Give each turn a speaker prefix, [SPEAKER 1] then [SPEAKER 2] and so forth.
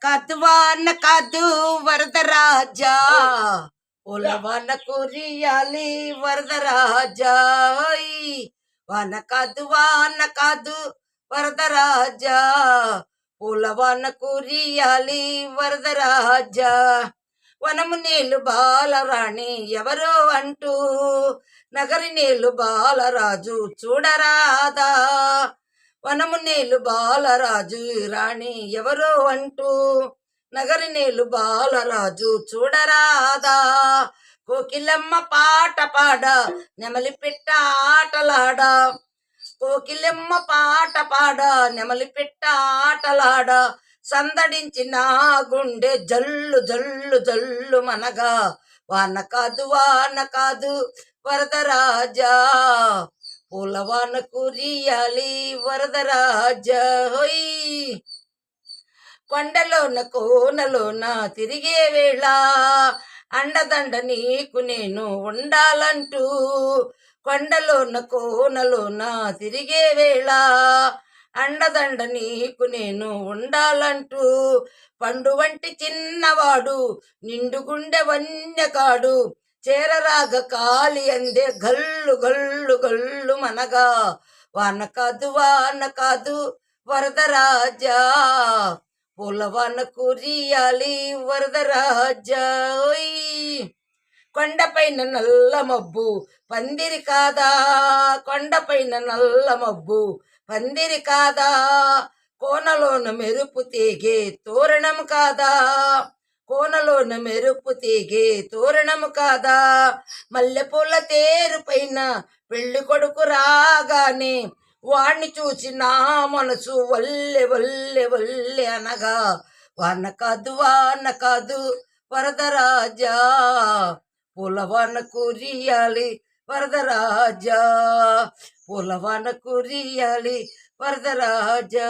[SPEAKER 1] కద్వాన కాదు వరదరాజా ఉలవన కురియాలి వరదరాజా వాన కాదు వరదరాజా ఉలవన కురియాలి వరదరాజా వనము నీళ్ళు బాలరాణి ఎవరో అంటూ నగరి నీళ్ళు బాలరాజు చూడరాదా వనము నీళ్ళు బాలరాజు రాణి ఎవరో అంటూ నగరి నీళ్ళు బాలరాజు చూడరాదా కోకిలమ్మ పాట పాడ నెమలి పిట్ట ఆటలాడ కోకిలమ్మ పాట పాడ నెమలి పిట్ట ఆటలాడ సందడించిన గుండె జల్లు జల్లు జల్లు మనగా వాన కాదు వరదరాజా పూలవాన కురియాలి వరదరాజా హోయ్ కొండలోన కోనలోన తిరిగే వేళ అండదండ నీకు నేను ఉండాలంటూ కొండలోన కోనలోన తిరిగే వేళ అండదండ నీకు నేను ఉండాలంటూ పండు వంటి చిన్నవాడు నిండు గుండె వన్యకాడు చేరరాగ కాలి అందే గల్లు గల్లు గల్లు మనగా వాన కాదు వరదరాజా పూలవాన కురియాలి వరదరాజా కొండపైన నల్ల మబ్బు పందిరి కాదా కొండపైన నల్ల మబ్బు పందిరి కాదా కోనలోన మెరుపు తీగే తోరణం కాదా కోనలోన మెరుపు తీగే తోరణము కాదా మల్లెపూల తేరు పైన పెళ్లి కొడుకు రాగానే వాణ్ణి చూసి నా మనసు వల్లె వల్లె వల్లె అనగా వాన కాదు వరదరాజా పూలవాన కురియాలి వరదరాజా పూలవాన కురియాలి వరదరాజా